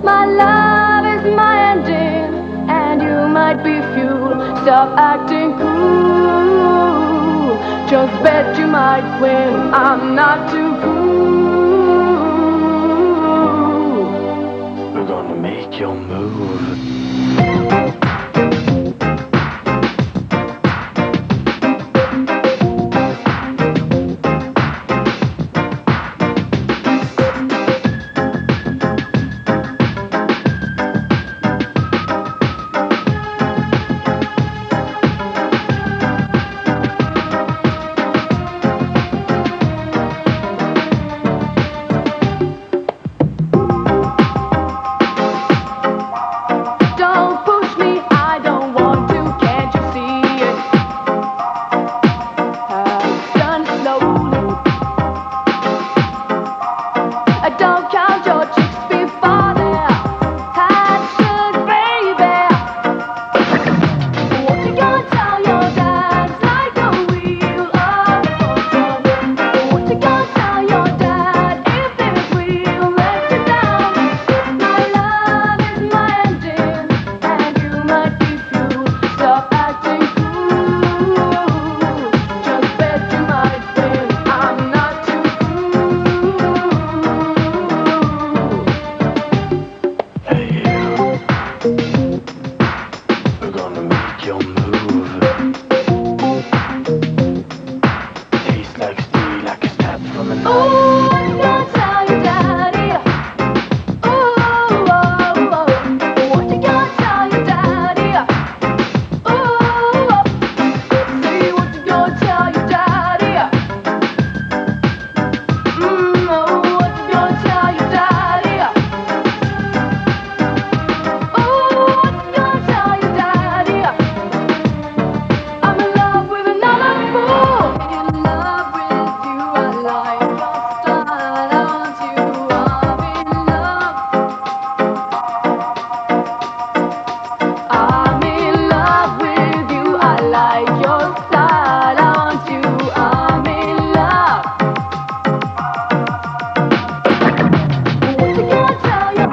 My love is my engine, and you might be fuel. Stop acting cool. Just bet you might win. I'm not too cool. We're gonna make your move.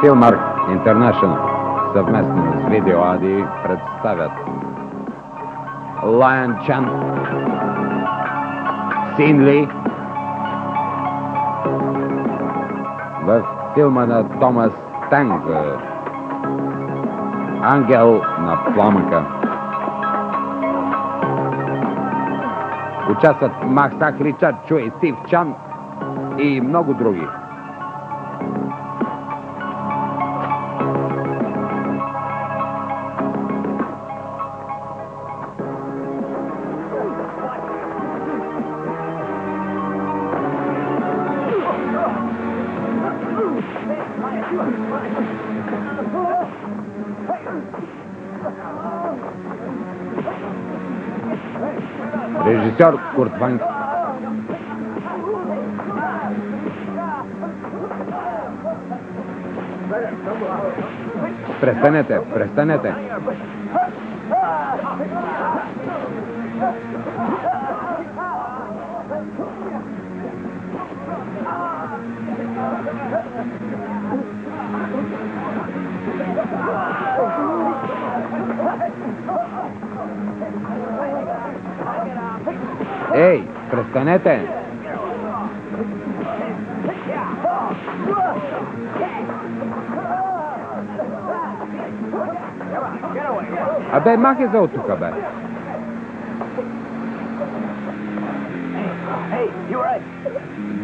Филмарк Интернешнъл съвместно с Видео Ади представят Лайън Чан, Син Ли в филма на Томас Танг Ангел на пламъка. Участват Махсак Ричард Чуи, Стив Чан и много други. Режисьор Курт Ванг. Престанете, престанете. Ей, престанете! Абе, махай за от тука, бе!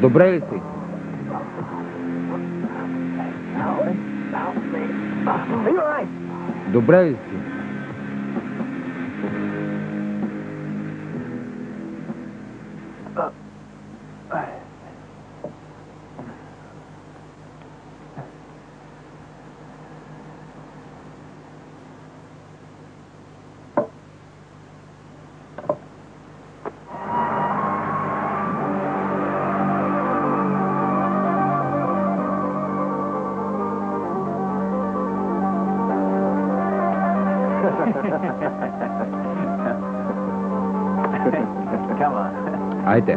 Добре ли си? Добре ли си? Come on. Айде.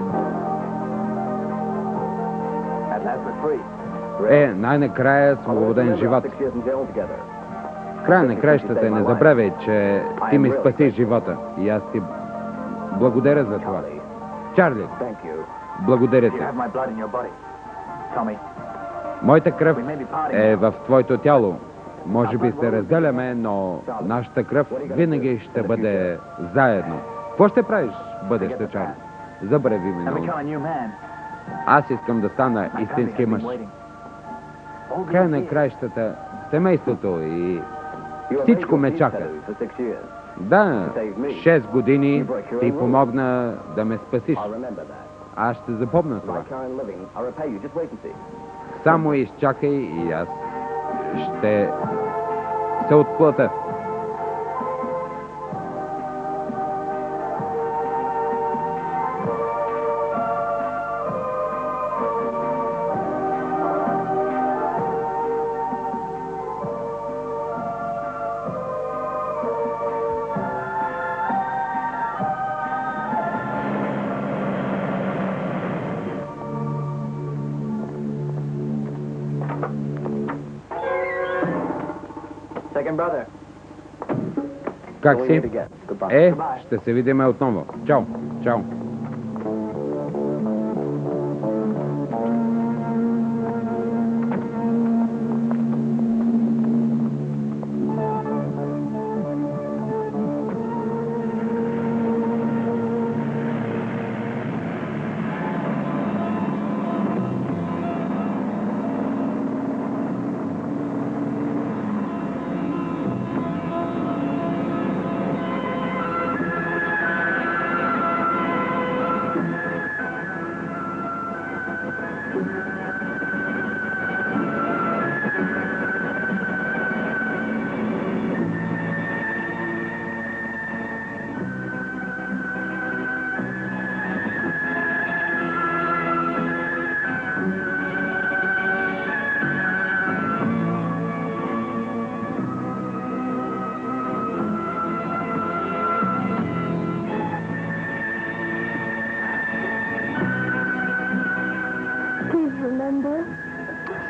And that's for free. Най-накрая свободен живот. В края на краищата не забравяй, че ти ми спаси живота. И аз ти благодаря за това. Чарли, благодаря ти. Моята кръв е в твоето тяло. Може би се разделяме, но нашата кръв винаги ще бъде заедно. Какво ще правиш в бъдеще, Чарли? Забрави минало. Аз искам да стана истински мъж. Край на краищата, семейството и всичко ме чака. Да, 6 години ти помогна да ме спасиш. Аз ще запомня това. Само изчакай и аз ще се отплата. Как си? Ще се видим отново. Чао, чао.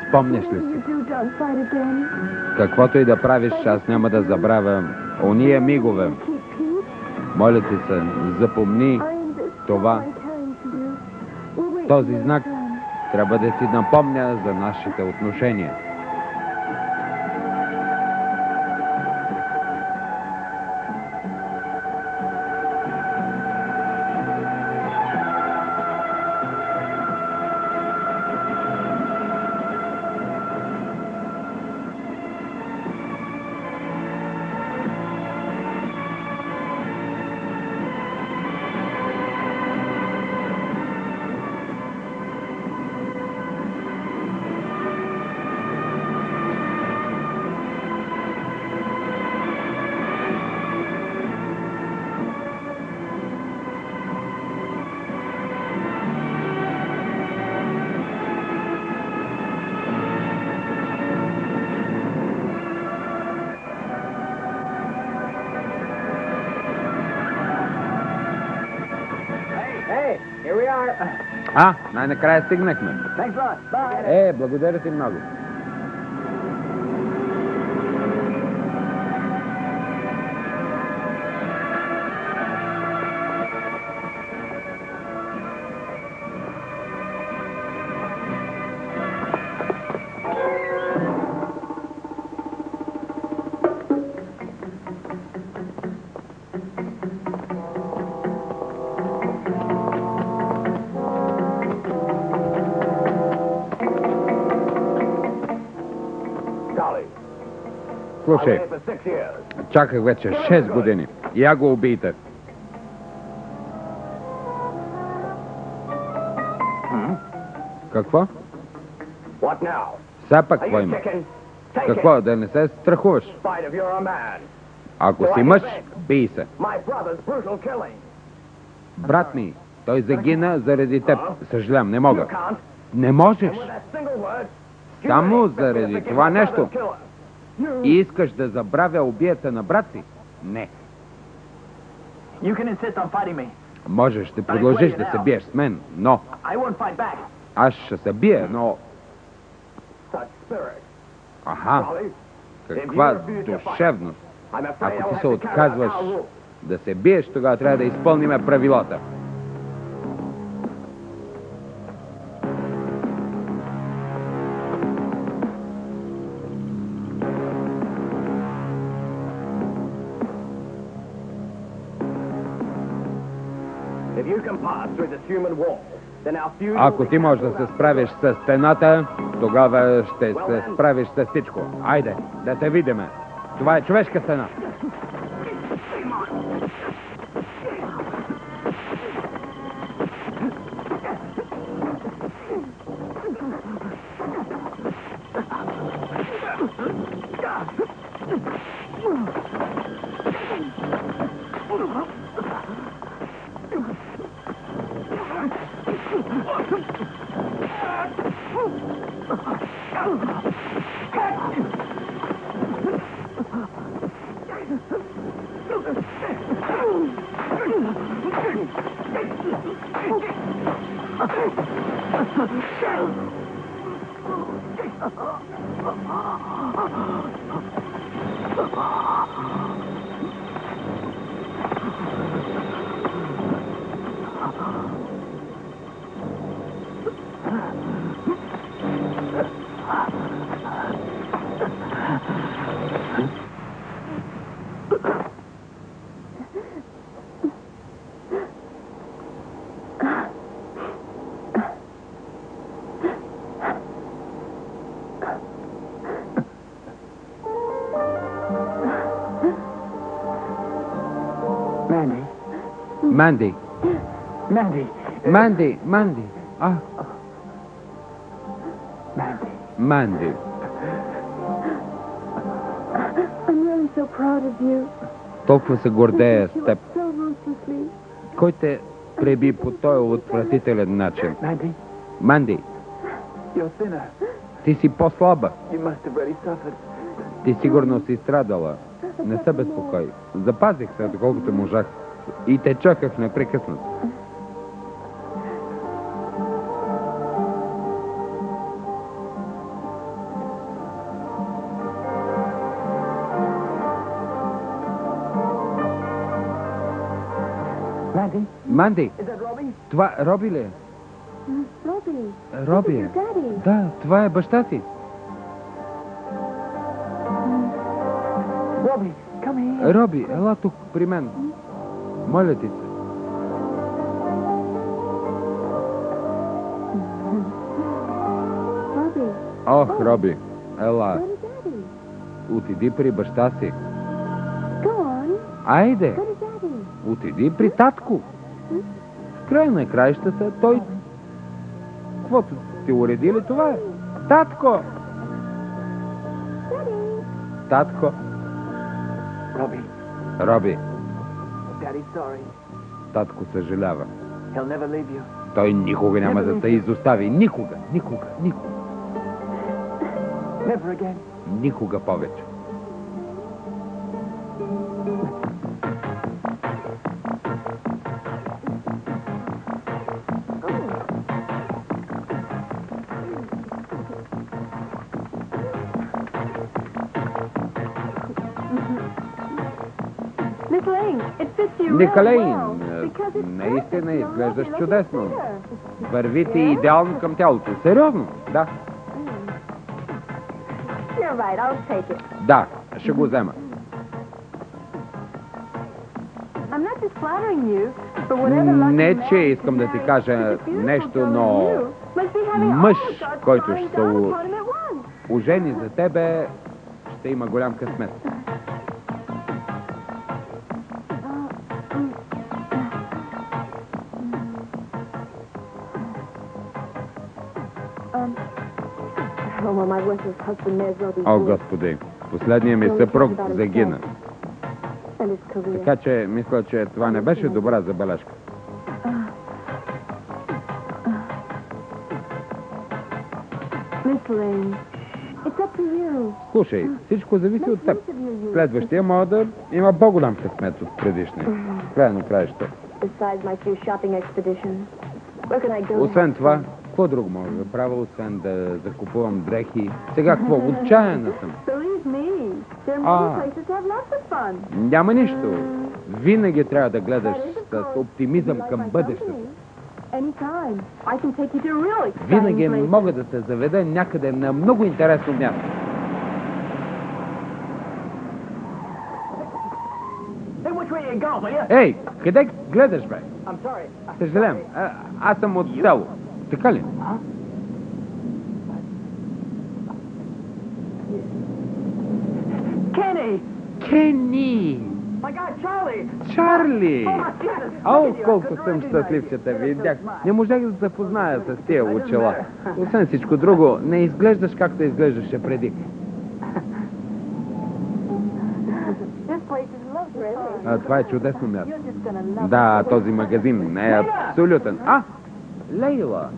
Спомняш ли си? Каквото и да правиш, аз няма да забравя ония мигове. Моля ти се, запомни това. Този знак трябва да ти напомня за нашите отношения. Най-накрая стигнахме. Благодаря ти много. Слушай, чаках вече 6 години. Я го убийте. Какво? Сега пък какво има? Какво, да не се страхуваш? Ако си мъж, бий се. Брат ми, той загина заради теб. Съжалявам, не мога. Не можеш. Само заради това нещо. И искаш да забравя убията на брат си? Не. Можеш да продължиш да се биеш с мен, но... Аз ще се бия, но... Аха, каква душевност! Ако ти се отказваш да се биеш, тогава трябва да изпълниме правилата. Ако ти можеш да се справиш с стената, тогава ще се справиш с всичко. Айде, да те видиме. Това е човешка стена. Манди. Манди. А. Манди. I'm really so proud of you. Толкова се гордея с теб. So ruthlessly. Кой те преби по този отвратителен начин? Манди, ти си по-слаба. Ти сигурно си страдала. Не се безпокой. Запазих се, доколкото можах. И те чаках непрекъснато. Манди, това Роби ли е? Роби е. Да, това е баща ти. Роби, ела тук при мен. Моля ти се. Ох, Роби, ела. Отиди при баща си. Айде, отиди при татко. В края на краищата той... Каквото ти уредили, това е. Татко! Татко. Роби. Татко съжалява. Той никога няма да те изостави. Никога. Никога повече. Николейн, наистина изглеждаш чудесно. Върви ти идеално към тялото. Сериозно? Да. Да, ще го взема. Не, че искам да ти кажа нещо, но мъж, който ще се ожени за тебе, ще има голям късмет. О, Господи, последният ми съпруг загина. Така че, мисля, че това не беше добра забележка. Слушай, всичко зависи от теб. Следващия може да има по-голям късмет от предишния. Край на краища. Освен това, Какво друго мога да правя, освен да закупувам дрехи? Сега какво? Отчаяна съм. Believe me, there are Ah. many places to have lots of fun. Няма нищо. Винаги трябва да гледаш с оптимизъм към бъдещето. Anytime. I can take you to real exciting Винаги places. мога да те заведа някъде на много интересно място. Hey, which way you going, will you? Ей, къде гледаш, бе? I'm sorry. Съжалявам, аз съм от село. Така ли? Kenny! Кени! My God, Charlie! Чарли! Oh, my Jesus! О, колко съм щастлив, че те видях. Не можах да се запозная с тия очила. Освен всичко друго, не изглеждаш както изглеждаше преди. This place is lovely. Това е чудесно място. You're just gonna love Да, този магазин е абсолютен. Лейла!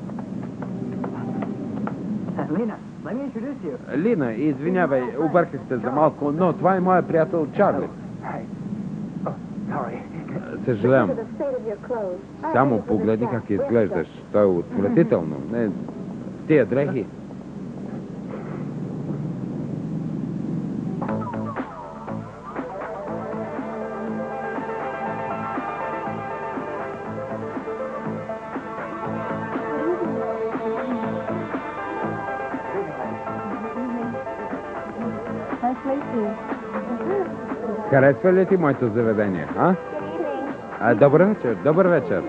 Lena, let me introduce you. Лина, извинявай, обърках се за малко, но това е моя приятел Чарли. Hey. Oh, sorry. Съжалявам. the state of your clothes. Само погледни как изглеждаш. То е отвратително. Не, тия дрехи. Nice place here. Харесва ли ти моето заведение, а? Добър вечер, добър вечер.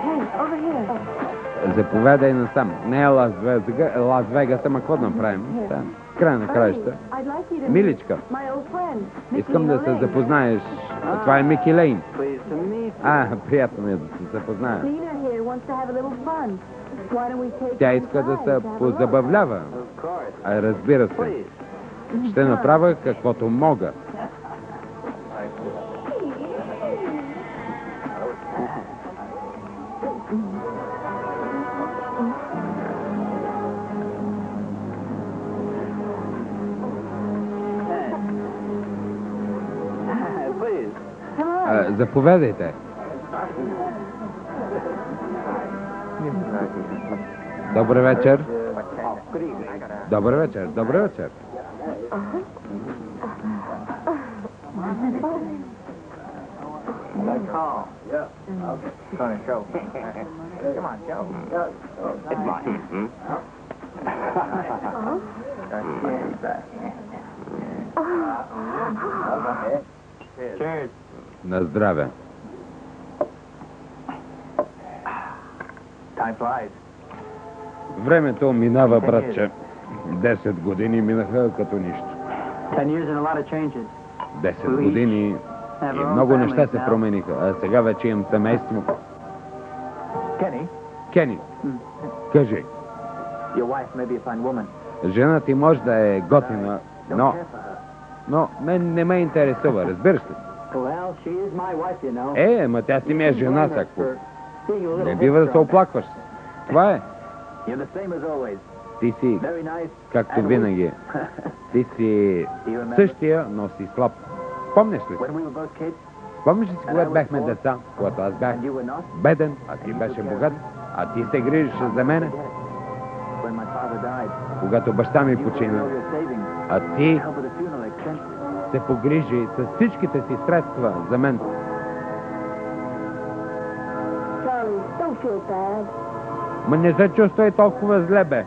Hey, over here. Заповядай насам. Не е Лас Вегас, ама какво да направим? Да. В края на краища. I'd like you to Миличка, meet my old friend. искам да се запознаеш. Това е Мики Лейн. Pleased to meet you. Приятно ми е да се запозная. Lena here wants to have a little fun. Why don't we take Тя some иска да time се to have a look? позабавлява. Of course. Разбира се. Please. Ще направя каквото мога. Please. Come on. Заповядайте. Добър вечер. Good evening. Добър вечер. Добър вечер. Good call. Yeah. Gonna show. Come on, Joe. It's mine. Cheers. На здраве. Time flies. Времето минава, братче. 10 години минаха като нищо. 10 years and a lot of changes. 10 години и много неща се промениха. А сега вече имам семейство. Kenny, Кени, кажи, your wife may be a fine woman. жена ти може да е готина, Don't но, care for her. но мен не ме интересува, разбираш ли? Well, she is my wife, you know. Ма тя си ми е жена, сакво. For seeing a little Не бива да се headstrong. оплакваш. Това е. You're the same as always. Ти си, Very nice. както and винаги, ти си Do you remember същия, но си слаб. Помниш ли? when we were both kids Помниш ли си, когато бяхме деца, когато аз бях and you were not? беден, а ти беше богат, а ти се грижеше за мене, When my father died, когато баща ми you paid почина, all your savings а to ти help with the funeral expenses. се погрижи с всичките си средства за мен. Charlie, don't feel bad. Ма не се чувствай толкова зле, бе.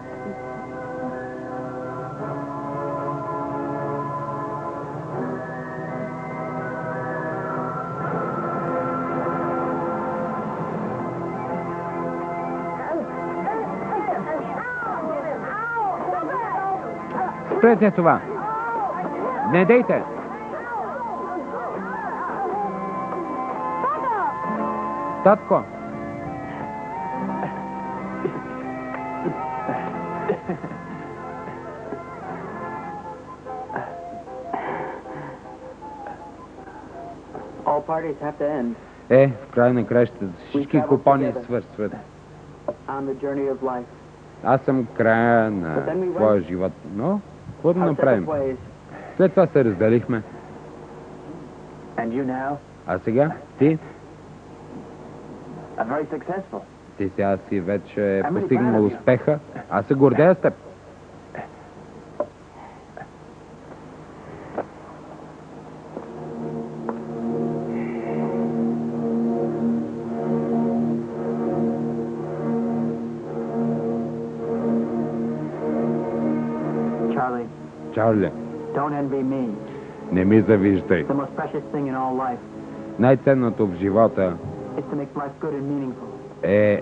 Спрете това. Не дейте. Татко. All parties have to end В край на краищата всички купони свършват. on the journey of life. Аз съм края на твоя живот. Но, какво да Our separate направим? ways. След това се разделихме. And you now А сега ти? are very successful. Ти сега си вече постигнал успеха. Аз се гордея с теб. Charlie, Чарли, don't envy me. не ми завиждай. The most precious thing in all life Най-ценното в живота is to make life good and meaningful. е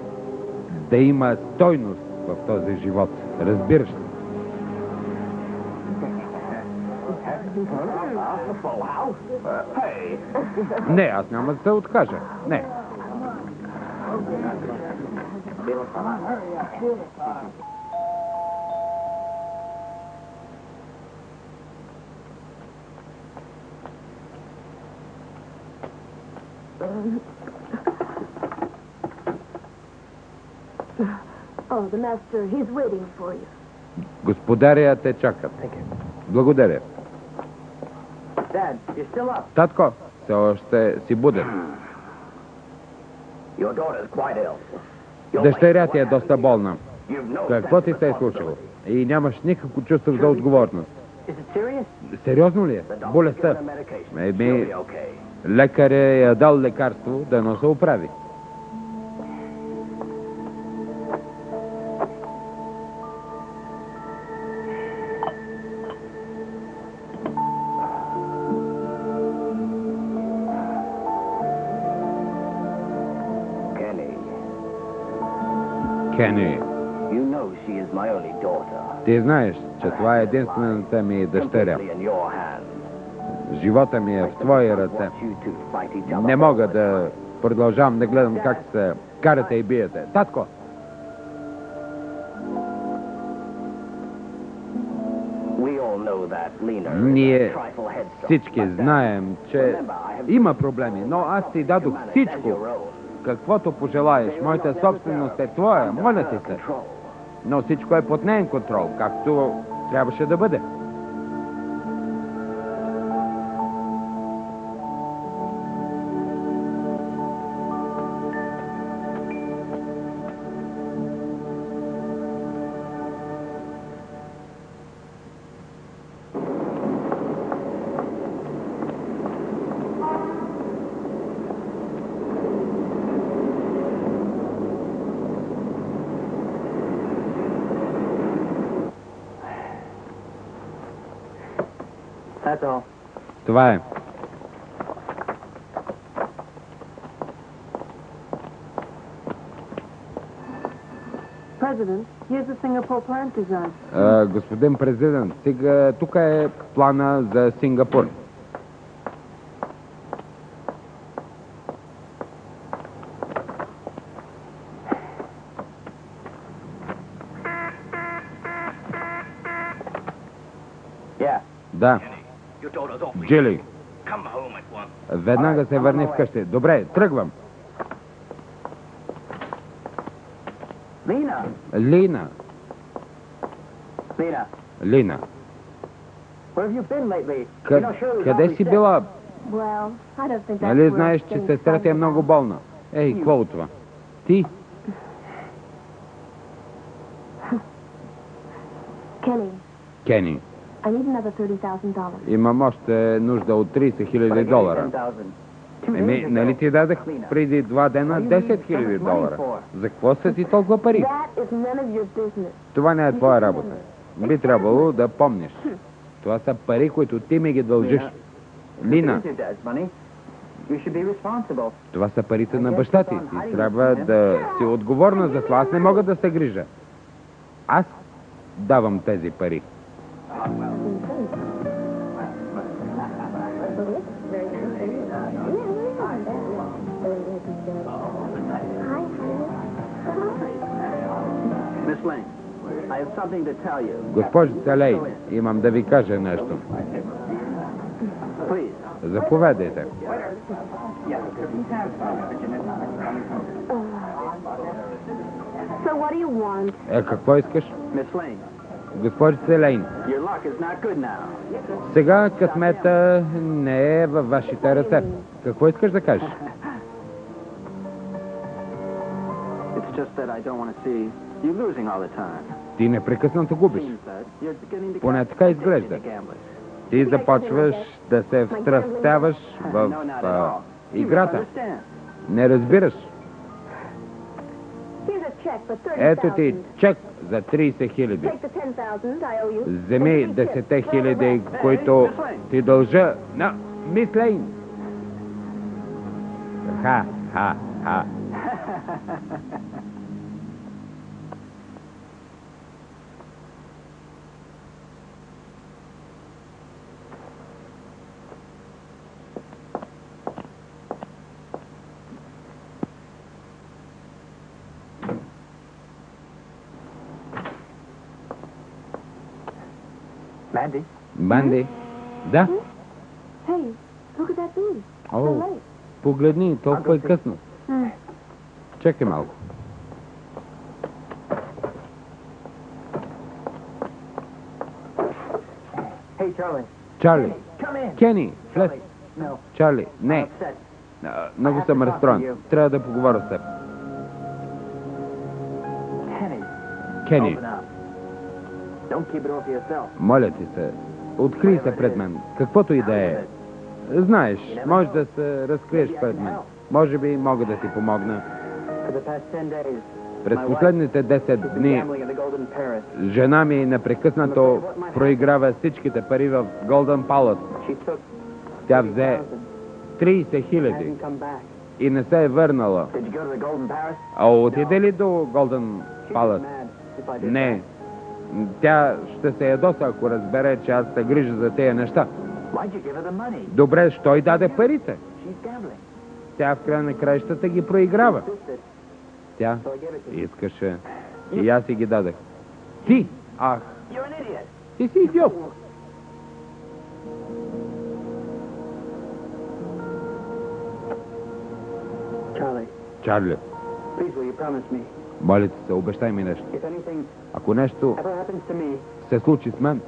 да има стойност в този живот. Разбираш ли? Не, аз няма да се откажа. Не. Oh, the master, he's waiting for you. Господаря те чакат. Благодаря. Dad, you're still up. Татко, все още си буден. Your daughter's quite ill. Дъщеря ти е доста болна. Какво ти се е случило? И нямаш никакво чувство за отговорност. Is it serious? Сериозно ли е? Болестта? Лекаря е дал лекарство да не се оправи. Кени, You know she is my only daughter. ти знаеш, че това е единствената ми дъщеря. Completely in your hands. Живота ми е в твои ръце. You two fight each other. Не мога да продължавам да гледам как се карате и биете. Татко! We all know that Lena is Ние a trifle headstrong. всички знаем, че има проблеми, но аз ти дадох всичко, каквото пожелаеш. Моята собственост е твоя, моля ти се. Но всичко е под неин контрол, както трябваше да бъде. That's all. Това е. President, here's the Singapore plant design. Господин президент, сега тук е плана за Сингапур. Yeah. Да, Your daughter's awfully Джили, Come home at once. веднага се върни вкъщи. Добре, тръгвам. Lena. Лина, Lena. Лина, Where have you been lately? You know, Shirley's къде always си sick. била? Well, I don't think that's Нали where знаеш, че things сестра ти е stand. много болна? Ей, какво от това? Ти? Kenny, Кени, I need another $30,000. имам още нужда от 30 хиляди долара. Еми, нали ти дадах преди 2 дена 10 хиляди долара? За какво са ти толкова пари? That is none of your business. Това не е твоя работа. Би трябвало да помниш. Това са пари, които ти ми ги дължиш. Лина, You should be responsible. това са парите на баща ти. Ти трябва да си отговорна за това. Аз не мога да се грижа. Аз давам тези пари. Miss Lane, I have something to tell you. Госпожица Лей, имам да ви кажа нещо. Please. Заповядайте. So what do you want? Какво искаш? Miss Lane, Госпожице Лейн, Your luck is not good now. сега късмета не е във вашите ръце. Какво искаш да кажеш? It's just that I don't want to see you losing all the time. Ти непрекъснато губиш. Seems that you're getting to Поне така изглежда. Ти започваш да се встрастяваш в No, not at all. You играта. misunderstand. Не разбираш. Here's a check for 30,000. Ето ти чек за 30 хиляди. Take the 10,000 I owe you. Вземи 10 хиляди, които ти дължа на мис Лейн. Ха, ха, ха. Mandy? Банди? Да? Hey, look at that booty. So О, late. погледни, толкова е късно. Чакай малко. Hey, Charlie. Чарли, Come in. Кени, влез. No. Чарли, не. Upset. Много съм разстроен. Трябва да поговоря с теб. Kenny. Кени, Open up. Don't keep it all for yourself. моля ти се, открий се пред мен, каквото и да е. Знаеш, може да се разкриеш пред мен. Може би мога да ти помогна. For the past 10 days, През последните 10 she's been дни gambling in the Golden Paris. жена ми непрекъснато проиграва всичките пари в Голден Палас. She took Тя взе 30 and хиляди hasn't come back. и не се е върнала. Did you go to the Golden Paris? А отиде ли до Голден She'd Палас? be mad if I did Не. Тя ще се ядоса, ако разбере, че аз се грижа за тези неща. that. Why'd you give her the money? Добре, що й даде парите? She's gambling. Тя в края на краищата ги проиграва. Insisted, Тя so I gave it to you. искаше и аз си ги дадах. Ти! Ах, You're an idiot. ти си идиот! Charlie, Чарли, please will you promise me, моля ти се, обещай ми нещо. if anything Ако нещо ever happens to me, се случи с мен,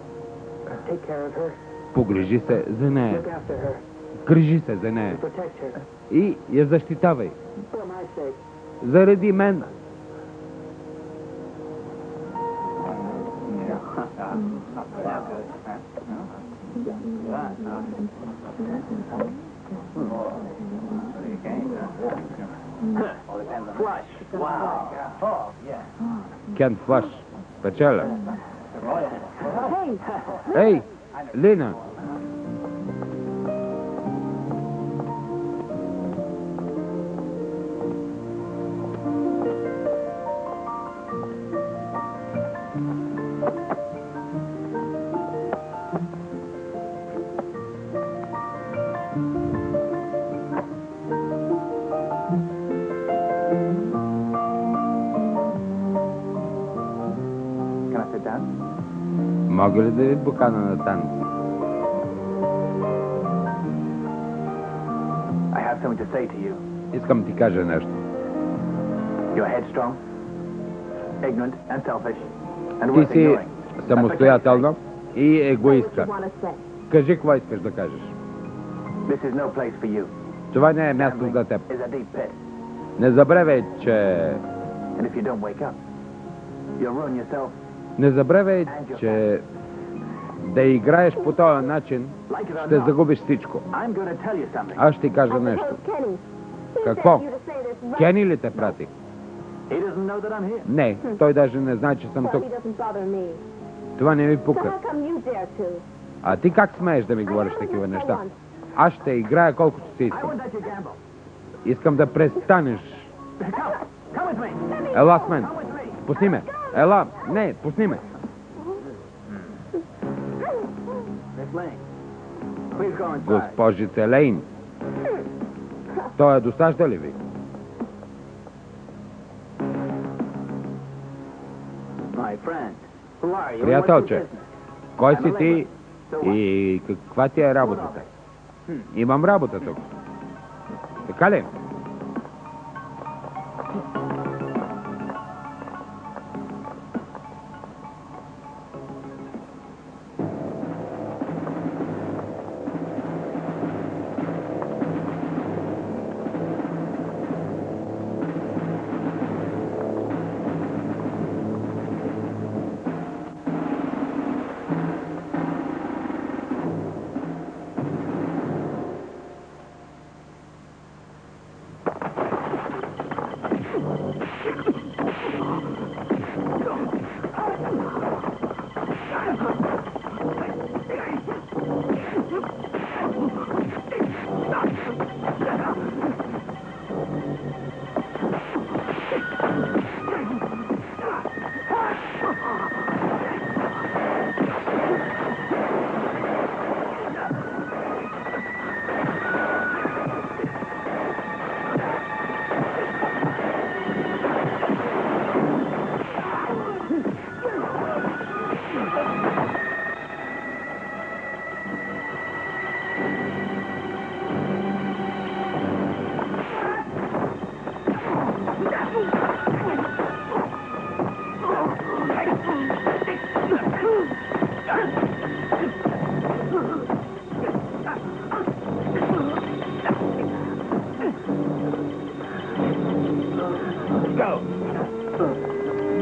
take care of her, погрижи се за нея. look after her, Грижи се за нея. protect her. И я защитавай. For my sake. Заради мен. Flush. Wow. Oh, yeah. Кен Флаш. Печеля. Hey, Ей, Лина. Can I sit down? Мога ли да ви покана на танц? I have something to say to you. Искам ти кажа нещо. You're headstrong, ignorant, and selfish, and Ти worth си ignoring. самостоятелна и say what you егоистка. want to say. Кажи какво искаш да кажеш. This is no place for you. Това не е място за теб. Is a deep pit, Не забравяй, че... and if you don't wake up, you'll ruin yourself. Не забравяй, че... Да играеш по този начин, Like it or ще not, загубиш всичко. I'm going to tell you something. Аз ще ти кажа I нещо. suppose Kenny. He Какво? sent you to say this right. Кени ли те прати? He doesn't know that I'm here. Не, той даже не знае, че съм Well, тук. he doesn't bother me. Това не ми So пука. how come you dare to? А ти как смееш да ми говориш такива неща? Аз ще играя колкото си I искам. want that you gamble. Искам да престанеш. Come with me. Ела с мен. Come with me. Пусни ме. Ела. Не, пусни ме. Miss Lane, please go inside. Госпожице Лейн. Той досажда ли ви? My friend, who are you? Приятелче, What's your business? кой си ти и каква ти е работата? Имам работа тук. Така ли?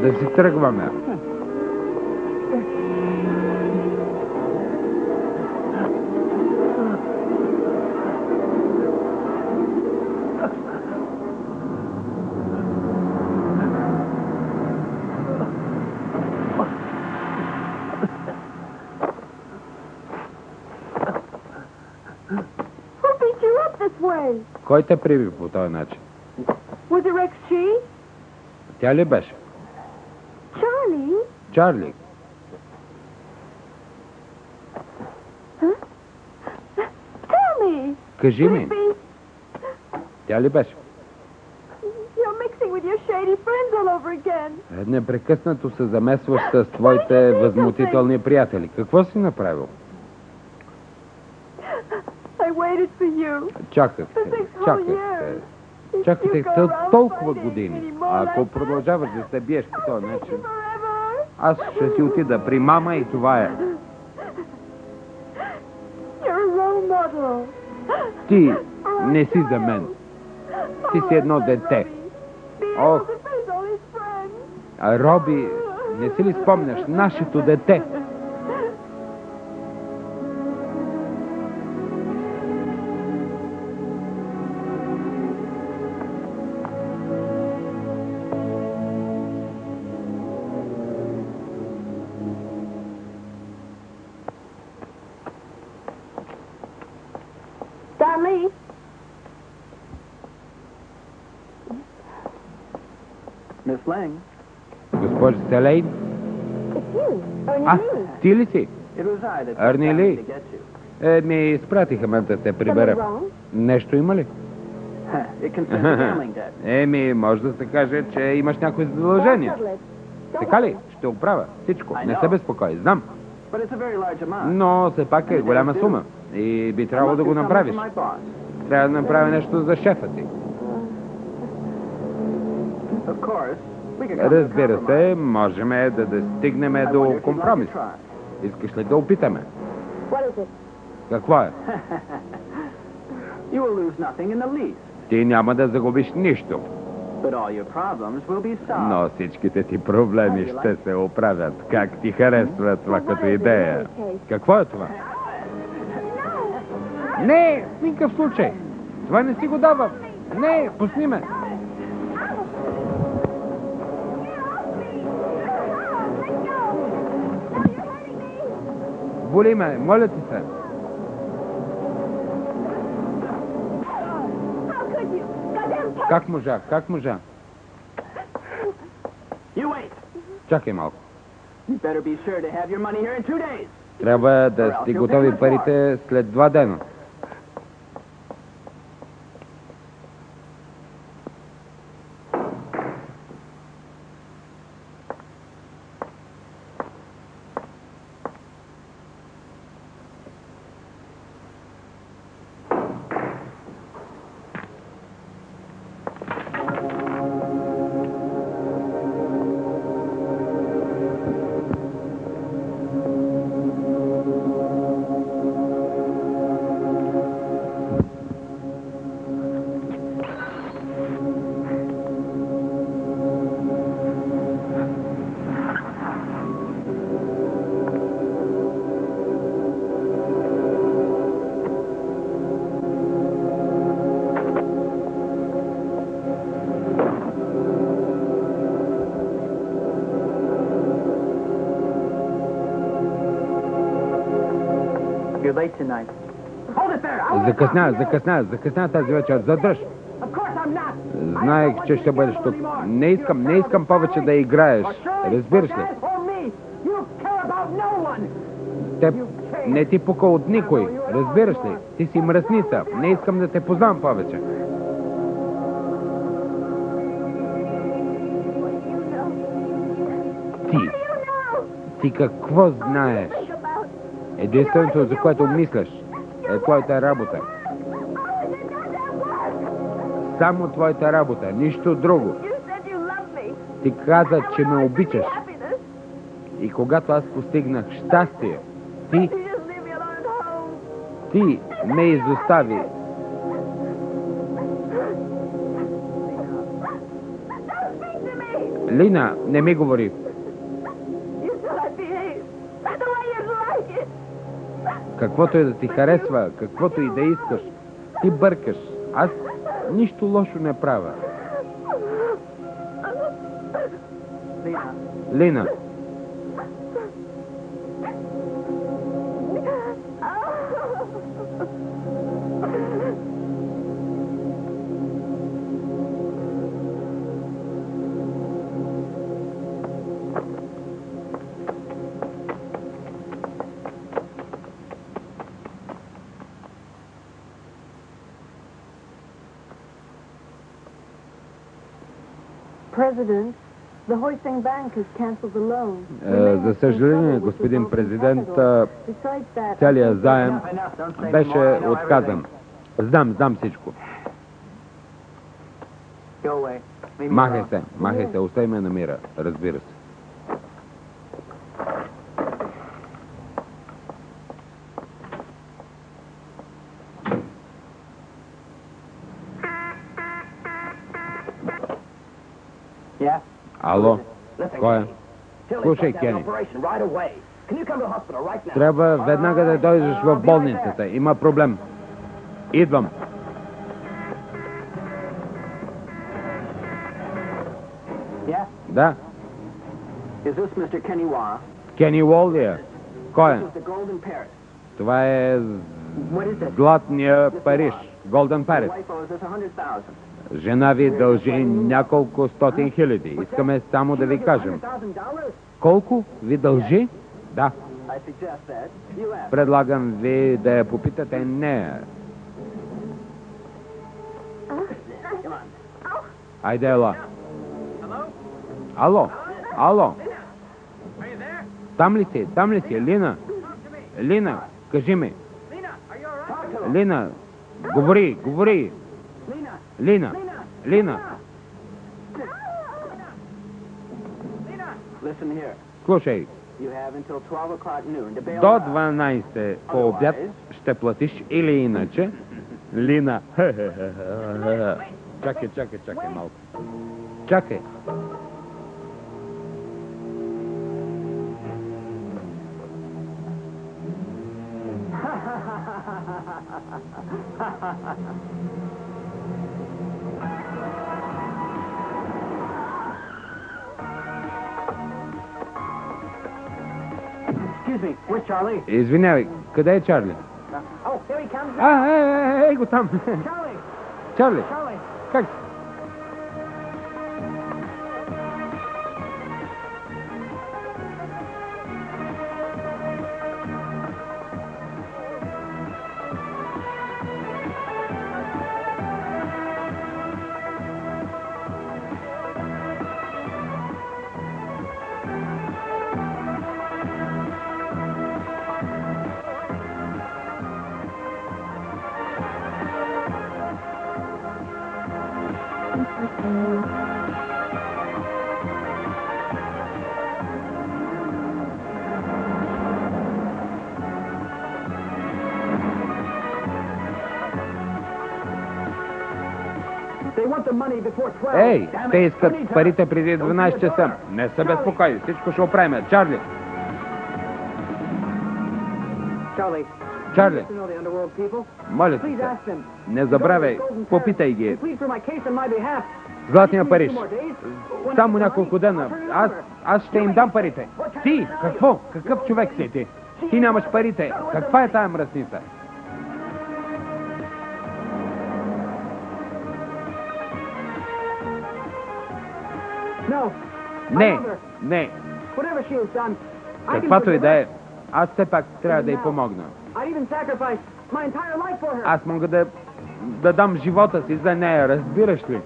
Да си тръгваме. Кой те приби по този начин? Was it Rex G? Тя ли беше? Charlie? Чарли. Huh? Tell me. Кажи ми, Creepy. тя ли беше? You're mixing with your shady friends all over again. Непрекъснато се замесваш с твоите възмутителни приятели. Какво си направил? I waited for you. Чаках For те, 6 whole чаках years. те. If Чаках you те go за around толкова fighting години. anymore А ако like продължаваш да се биеш по този I'll hate начин, you forever. аз ще си отида при мама и това е. You're a role model. Ти не си за мен. Ти си едно дете. Ох. А Роби, не си ли спомняш нашето дете? Darlene. Miss Lang, Госпожо Селейн? It's you. А, ти ли си? it was I that Ernie took Lee. time to get you. Ми изпратиха мен да те Something прибера. wrong? Нещо има ли? It concerns a gambling debt. Може да се каже, че имаш някои задължения. Don't settle it. Don't Така ли? worry. Ще оправя всичко. Не се безпокой, знам. But it's a very large amount. Но все пак е голяма сума. И би трябвало да го направиш. My boss. Трябва да направя нещо за шефа ти. Of course, we could come to a Разбира compromise. се, можем да стигнем I wonder до if you'd like компромис. to try. Искаш ли да опитаме? What is it? Какво е? You will lose nothing in the least, Ти няма да загубиш нищо, but all your problems will be solved. но всичките ти проблеми ще се оправят. Как ти харесва това като идея? Какво е това? Не, в никакъв случай. Това не си го давам. Не, пусни ме. Боли ме, моля ти се. Как можа? Как можа? You wait. Чакай малко. You better be sure to have your money here in 2 days. Трябва да сте готови парите след 2 дена. You're late tonight. Hold it there. I wanna talk. Закъсня тази вечер. Задръж. Of course I'm not. Знаех, че ще бъдеш тук. Не искам повече да играеш. Разбираш ли? Теб не ти пука от никой. Разбираш ли? Ти си мръсница. Не искам да те познавам повече. Ти какво знаеш? Единственото, за което мислиш, е твоята работа. Само твоята работа, нищо друго. Ти каза, че ме обичаш. И когато аз постигнах щастие, ти ме изостави. Лина, не ми говори. You said I behaved the way you'd like it. Каквото и да ти харесва, каквото и да искаш, ти бъркаш. Аз нищо лошо не правя. Лина, President, the Hoisting Bank has canceled the loan. за съжаление, господин президент, целият заем беше отказан. Знам всичко. Махай се, остави ме на мира, разбира се. Ало, кой е? Слушай, Кени. Трябва веднага да дойдеш в болницата. Има проблем. Идвам. Да. Кени Уол ли е? Кой е? Това е Златния Париж. Голден Париж. Жена ви дължи няколко стотин хиляди. Искаме само да ви кажем. Колко ви дължи? Да. Предлагам ви да я попитате нея. Айде, ела. Ало. Там ли си? Лина, кажи ми. Лина, говори. Лина. Слушай. До 12 по обяд ще платиш или иначе. Лина. Чакай малко. Чакай. Извинявай, къде е Чарли? Ей го там. Чарли, как? Ей, те искат парите преди 12 часа. Не се безпокой, всичко ще оправим. Чарли! Моля ти се, не забравяй, попитай ги. Златния Париж. Само няколко дена. Аз ще им дам парите. Ти, какво? Какъв човек си ти? Ти нямаш парите. Каква е тая мръсница? Не. Каквато и да е, аз все пак трябва да й помогна. Аз мога да дам живота си за нея, разбираш ли?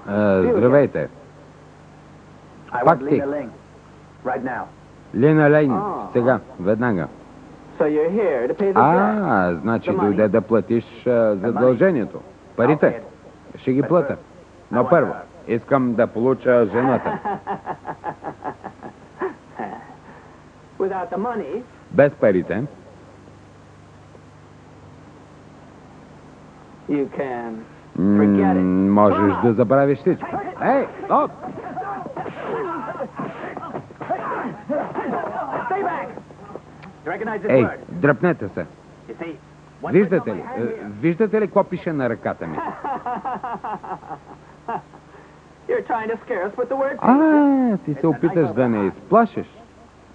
Здравейте. I Пак want ти. Lena Ling. Right now. Лина Лейн, сега, веднага. So you're here to pay the debt. Значи дойде да платиш задължението. Парите. Ще ги плата. Но първо, искам да получа жената. Without the money, Без парите, you can forget it. можеш да забравиш всичко. Ей, стоп! Stay back. You recognize this Ей, word? дръпнете се. You see? One Виждате place ли? on my hand here. Виждате ли какво пише на ръката ми? You're trying to scare us with the word. Ти се опиташ да не изплашиш.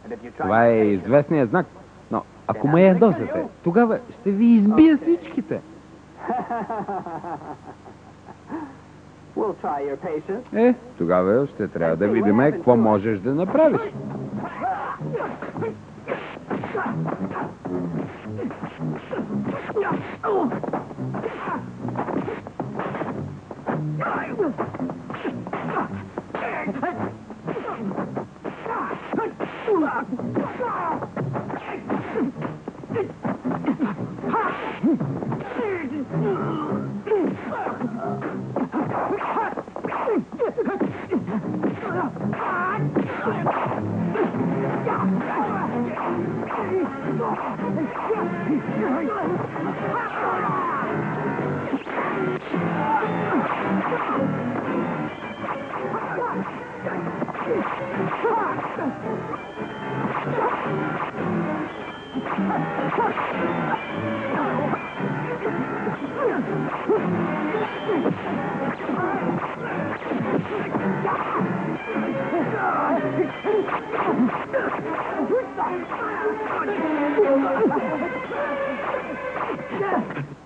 And if you try Това е известният знак. Но ако ме ядосате, тогава ще ви избия всичките. We'll try your patience. Тогава ще трябва да видим какво можеш да направиш.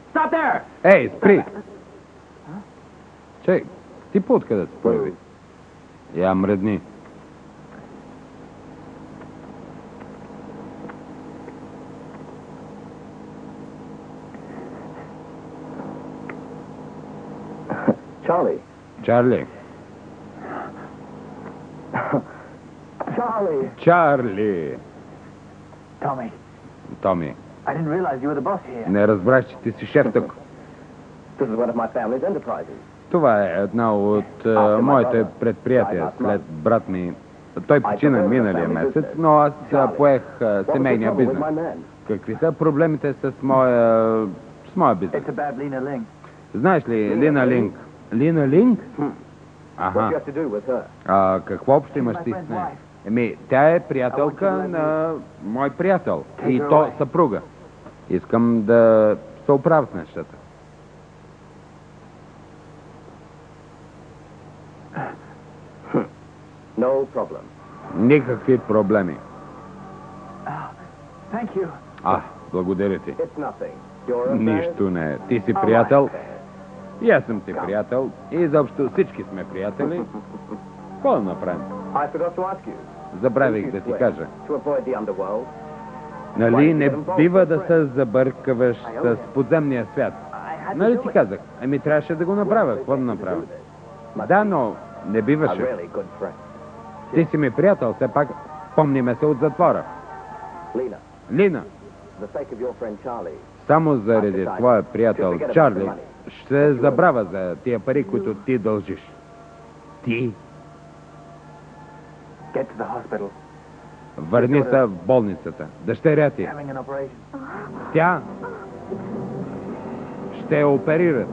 Stop there! Ей, спри! Чей, ти по откъде се появи? Я мръдни. Charlie. Чарли. Charlie. Чарли. Tommy, Томи, I didn't realize you were the boss here. не разбрах, че ти си шеф тук. This is one of my family's enterprises. Това е една от моите предприятия след брат ми. Той почина миналия месец, но аз поех семейния With бизнес. my man. Какви са проблемите с моя бизнес? It's about Lena Ling. Знаеш ли, Лина Линк? Лина Линк? What do Аха. you have to do with her? Какво общо имаш ти с нея? Тя е приятелка на мой приятел. И то съпруга. Искам да се оправя с нещата. No problem. Никакви проблеми. Thank you. Благодаря ти. It's nothing. You're a man. Нищо не е. Ти си приятел. И аз съм ти приятел. И изобщо всички сме приятели. Какво да направим? I forgot to ask you. Забравих да ти кажа. To avoid the underworld. Нали не бива да се забъркаваш с подземния свят. Нали ти казах? Трябваше да го направя. Какво да направя? Да, но не A биваше. really good friend. Ти си ми приятел, все пак помниме се от затвора. Lena, Лина, for the sake of your friend Charlie, само заради твоя приятел Чарли, ще забравя за тия пари, които ти дължиш. Ти Get to the hospital. върни се в болницата. Дъщеря ти, Having an operation. тя ще я оперират.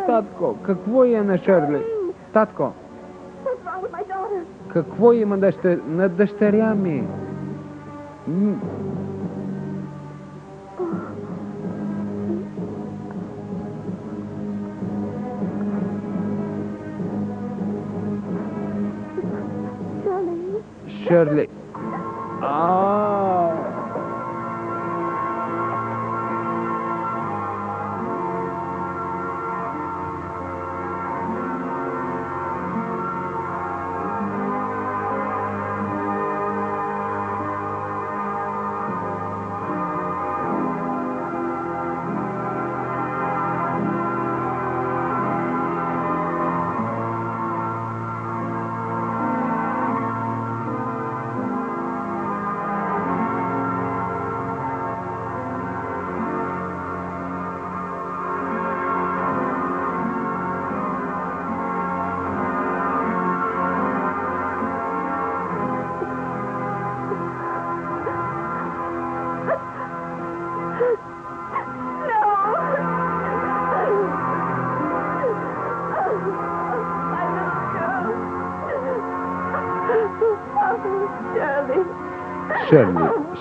Татко, какво е на Шърли? Татко, What's wrong with my daughter? какво има на дъщеря ми? Charlie. Шърли.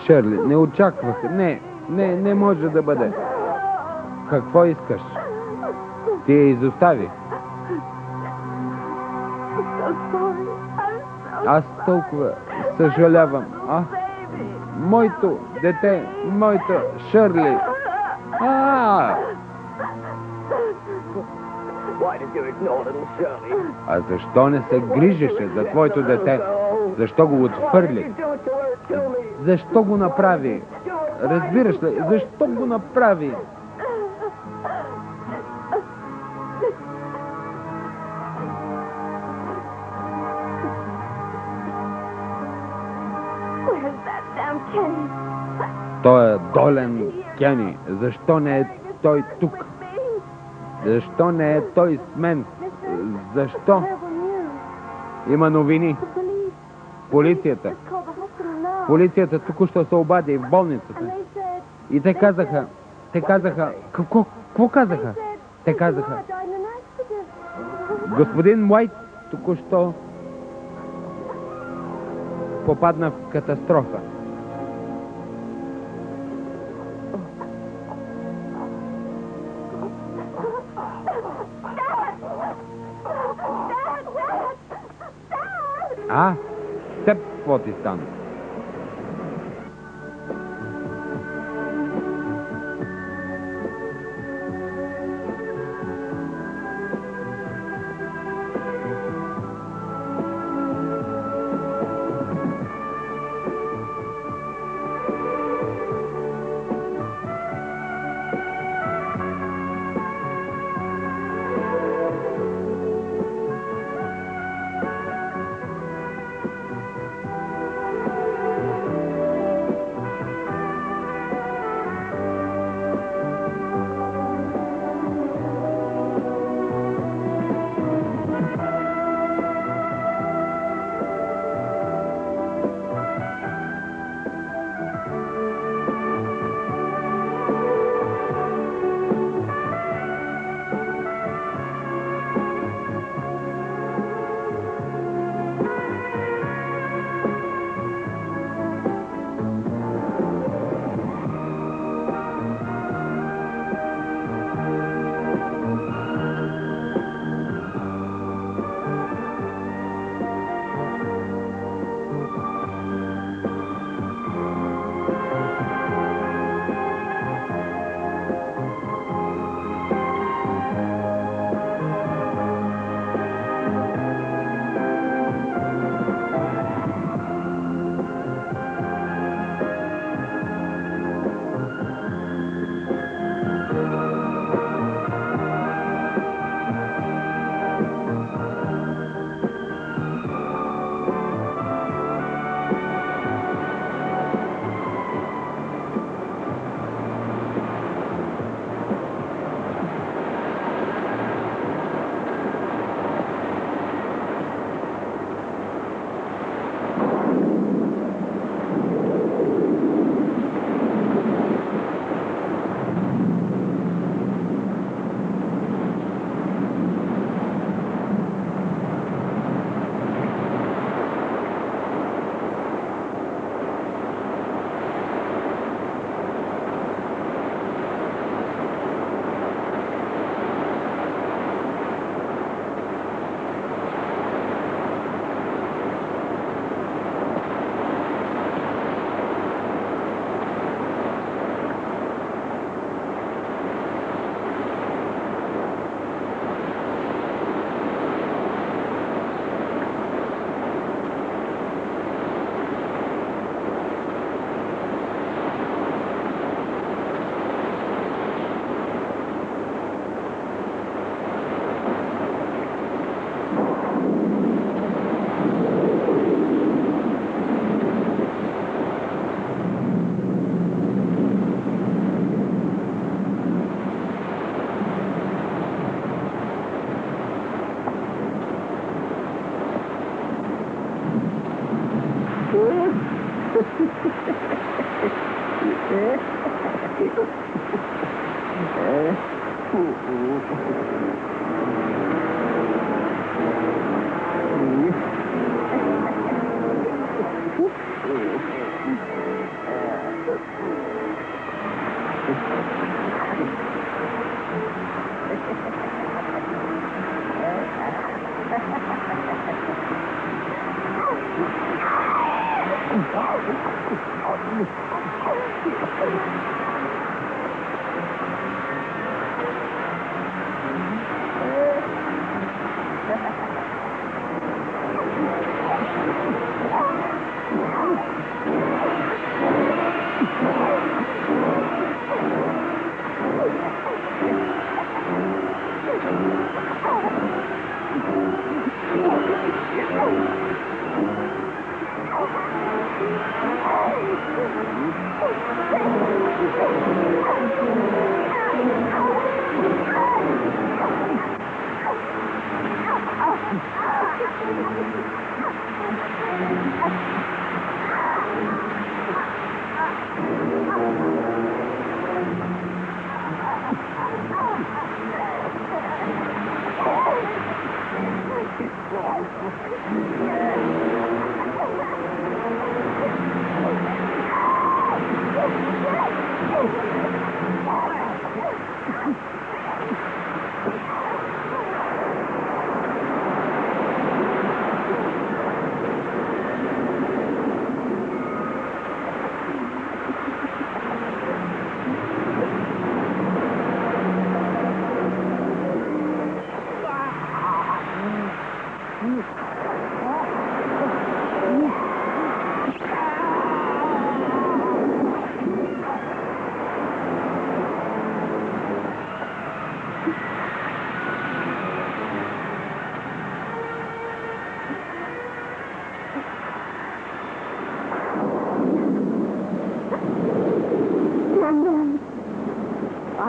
Шърли, не очаквах. Не може да бъде. Какво искаш? Ти я изостави. Аз толкова съжалявам. Моето дете, моето Шърли. А защо не се грижеше за твоето дете? Защо го отхвърли? Защо го направи? Разбираш ли? Защо го направи? Той е долен Кени. Защо не е той тук? Защо не е той с мен? Защо? Има новини. Полицията току-що се обади в болницата. И те казаха... Какво казаха? Те казаха... Господин Уайт току-що попадна в катастрофа. Теб какво ти стана?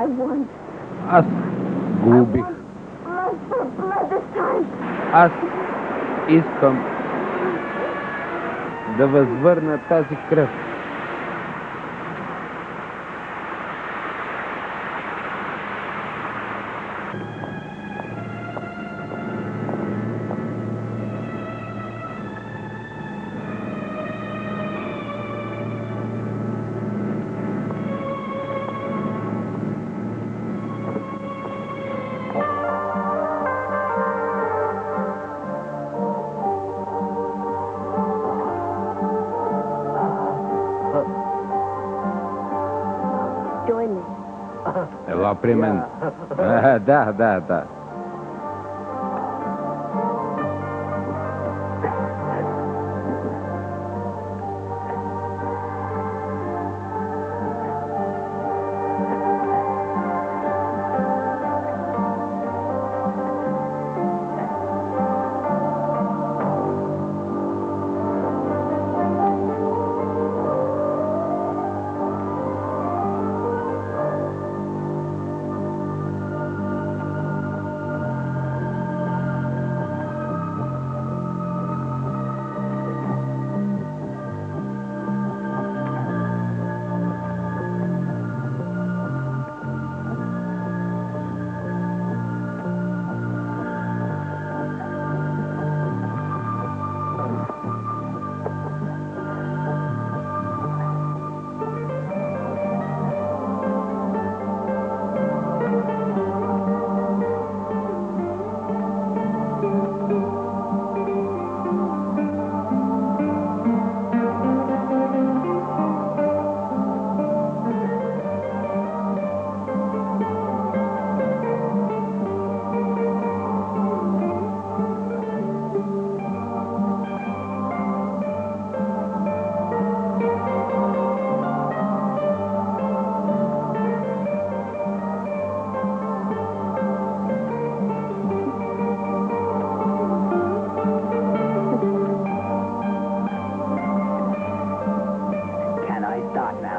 I won. Аз губих. Blood this time. Аз искам да възвърна тази кръв. Join me. Ела при мен. Да.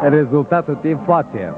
Резултат от инфлация.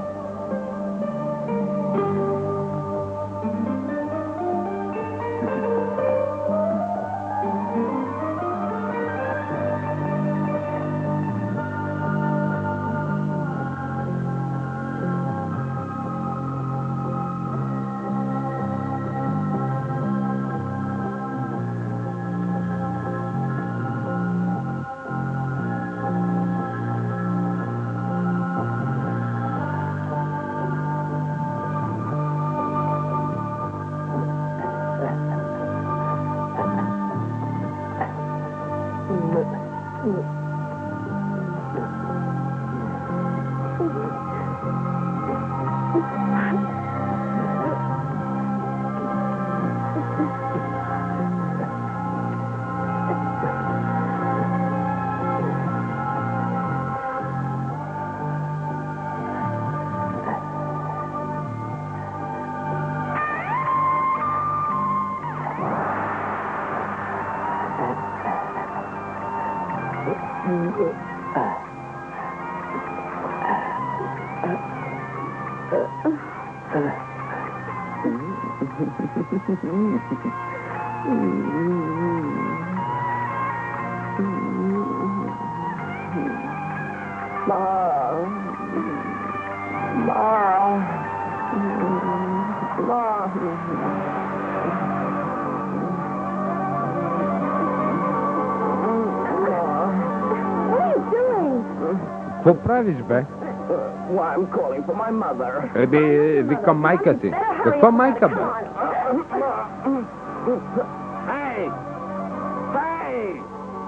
Какво правиш, бе? Why, I'm calling for my mother. Викам майка си. Какво майка, бе? Hey! Hey!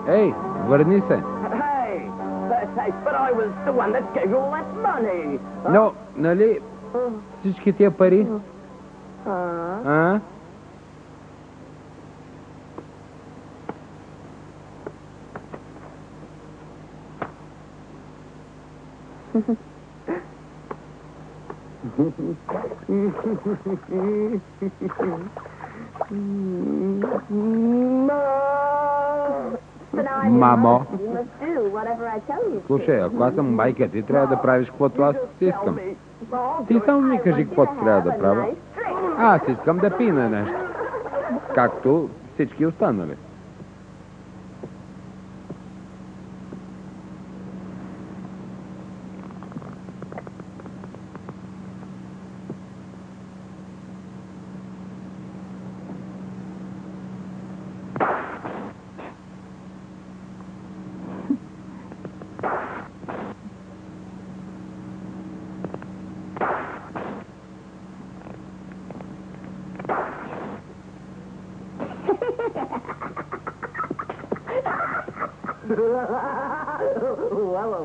Ей, върни се. Hey! But I was the one that gave you all that money. Но, нали, всички тия пари? А? Мамо, слушай, ако аз съм майка, ти трябва да правиш каквото аз искам. Ти само ми кажи каквото трябва да правя. Аз искам да пина нещо. Както всички останали.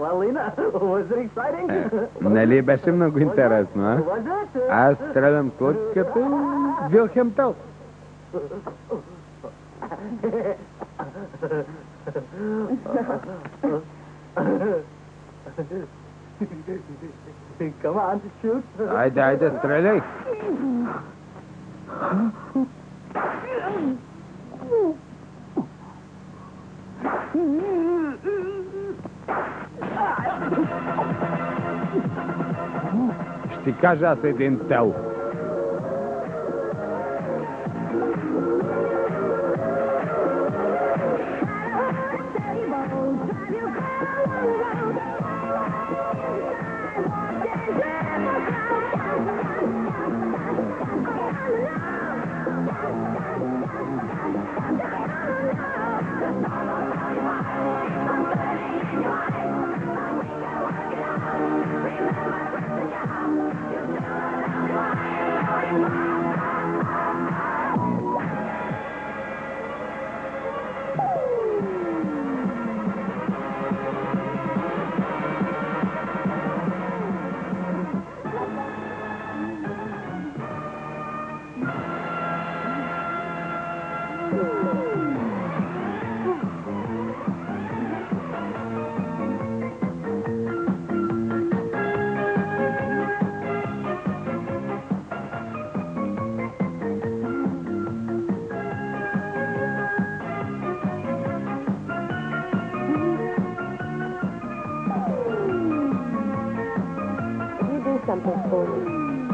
Well, Lena, was it exciting? Нали беше много интересно, а? Аз стрелям с лък като Вилхем Тел. Come on, shoot. Айде, стреляй. Ще ти кажа аз един тел.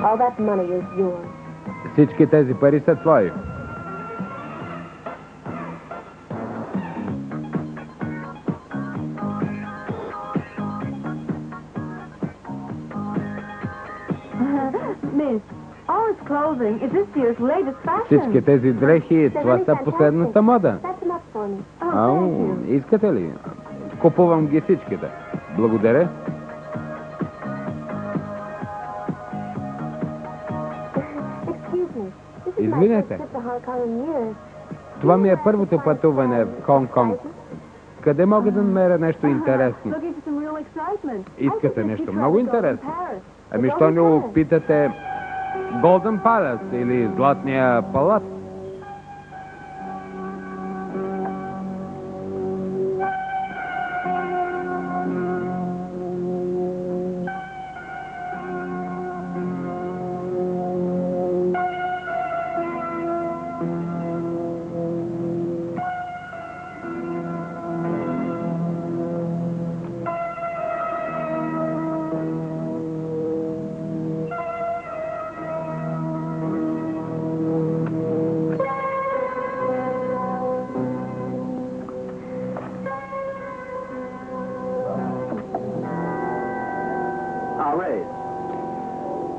All that money is yours. Всички тези пари са твои. Miss, all this clothing is this year's latest fashion. Всички тези дрехи, това са последната мода. That's enough for me. Ау, искате ли? Купувам ги всичките. Благодаря. Извинете. Това ми е първото пътуване в Хонг-Конг. Къде мога да намеря нещо интересно? Искате нещо много интересно? Ами, що не опитате Голден Палас или Златния палат?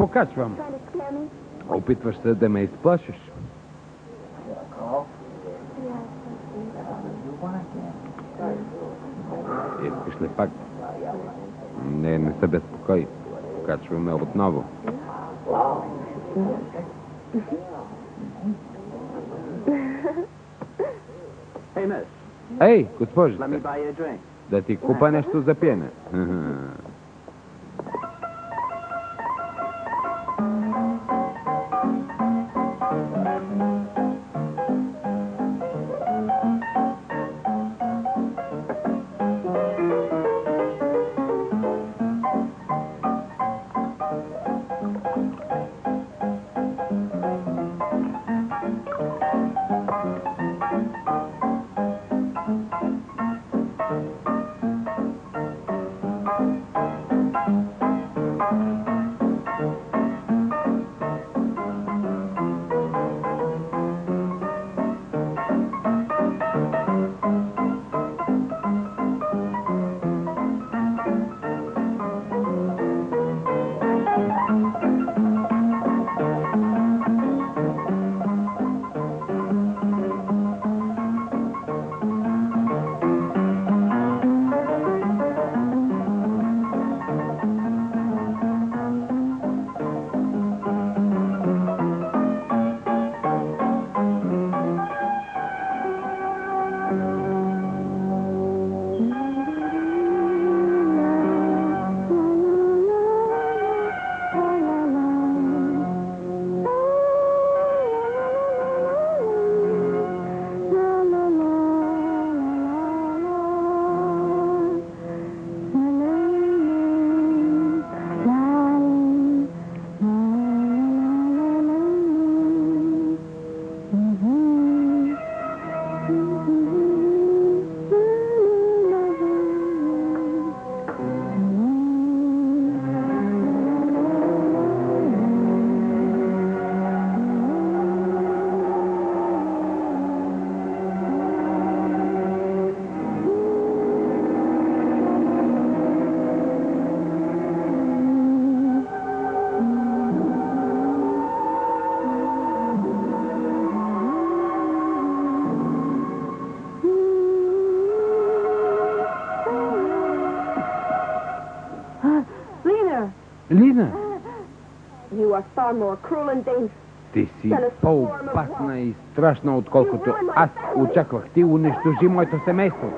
покачвам. Trying to scare me? Опитваш се да ме изплашиш. Искаш ли пак? Не се безпокой. Покачваме отново. Hey, miss, Ей, госпожо, let me buy you a drink. да ти купа нещо за пиене. Лина, You are far more cruel and dangerous. ти си по-опасна и страшна, отколкото аз очаквах. Ти унищожи моето семейство.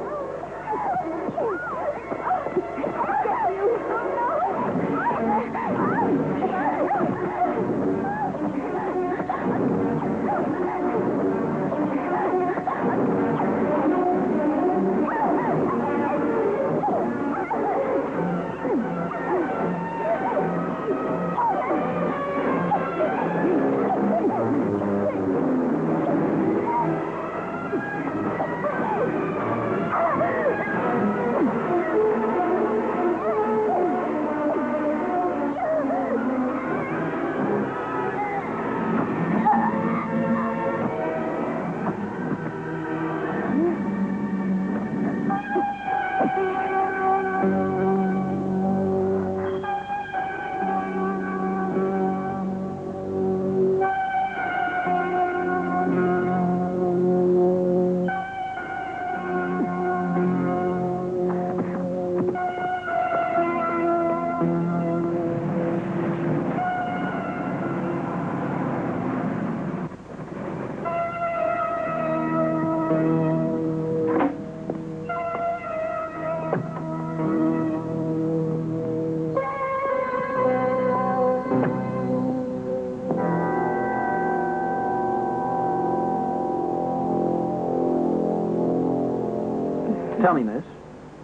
Tell me, miss.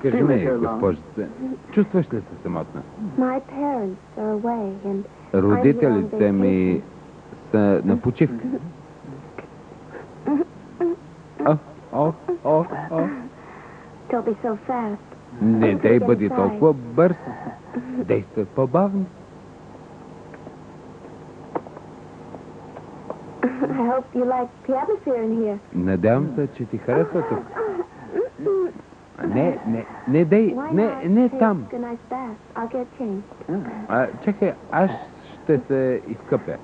Кажи ми, госпожице, чувстваш ли се самотна? My parents are away and Родителите ми са на почивка. О. don't be so fast. Не дай бъди толкова бърз. Действай по-бавно. I hope you like the atmosphere in here. Надявам се, че ти харесва тук. Не дай, Why не not take там. a nice bath? I'll get changed. Чакай, аз ще се изкъпя.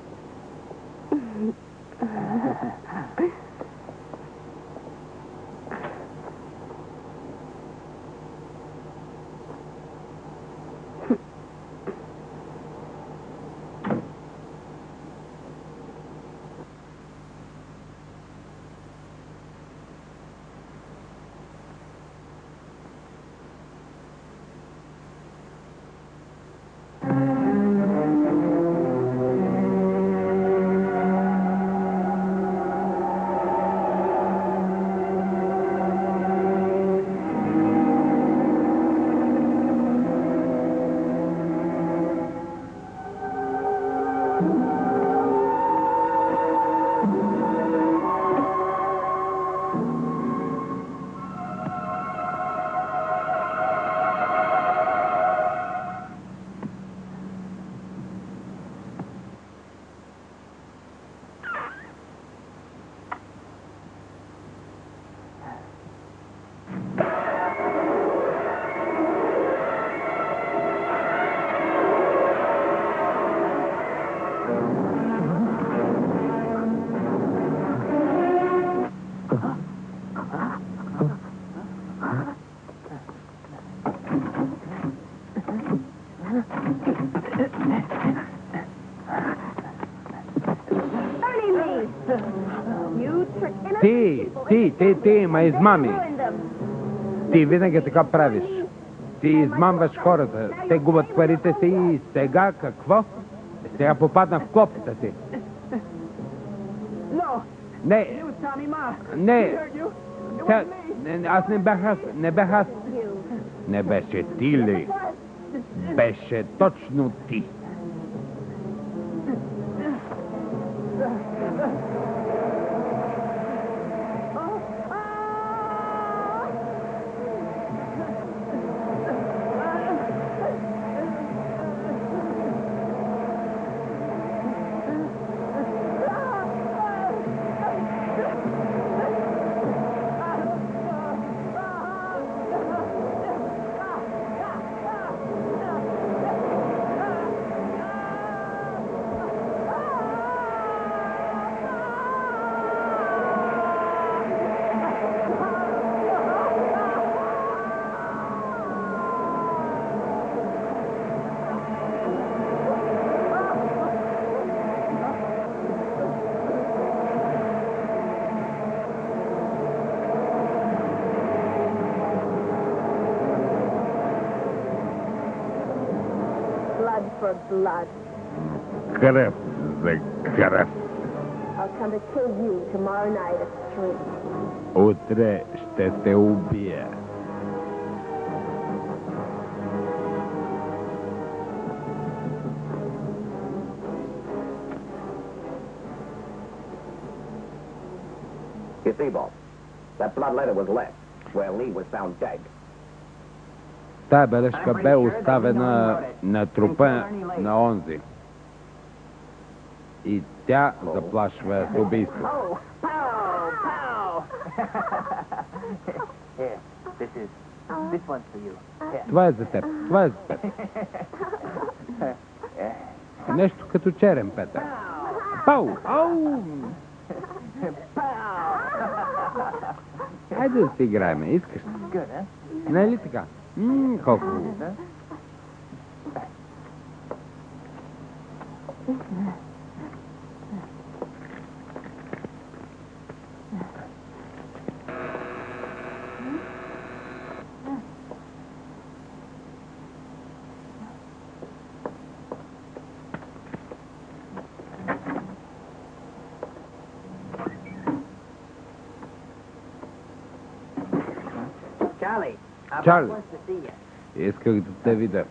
Ти ме измами. Ти винаги така правиш. Ти измамваш хората. Те губят парите си и сега какво? Сега попадна в клопката си. Не. Не. Аз не бях аз. Не бях аз. Не беше ти ли? Беше точно ти. Blood. Кръв за кръв. I'll come to kill you tomorrow night at 3. Утре ще те убия. You see, Bob, that blood letter was left where Lee was found dead. Тая бележка бе оставена на трупа на онзи. И тя заплашва с убийство. Това е за теб. Това е за теб. Нещо като черен, Петър. Пау! Ау! Хайде да си играем. Искаш ли? Не е ли така? Колко? Чарли, исках да те видя.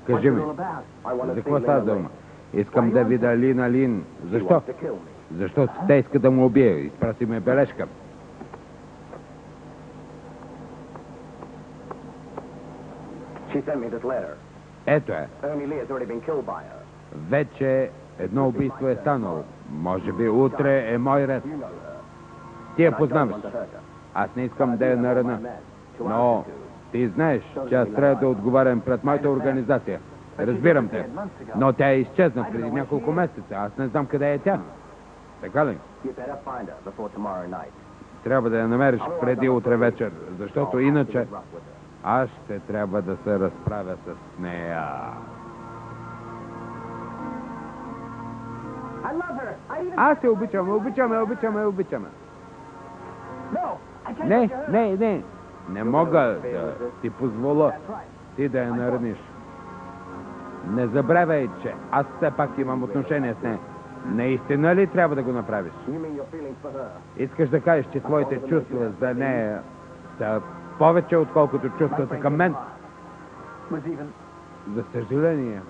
Кажи ми, за какво става дума? Искам да видя Лин Лин. Защо? Защото те иска да му убие. Изпрати ме бележка. Ето е. Вече едно убийство е станало. Може би утре е мой ред. Ти я познаваш. Аз не искам да я нарана. Но ти знаеш, че аз трябва да отговарям пред моята организация. Разбирам те. Но тя е изчезна преди няколко месеца. Аз не знам къде е тя. Така ли? Трябва да я намериш преди утре вечер, защото иначе аз ще трябва да се разправя с нея. Аз се обичаме. Не. Не мога да ти позволя ти да я нараниш. Не забравяй, че аз все пак имам отношение с нея. Наистина ли трябва да го направиш? Искаш да кажеш, че твоите чувства за нея са повече, отколкото чувствата към мен? За съжаление,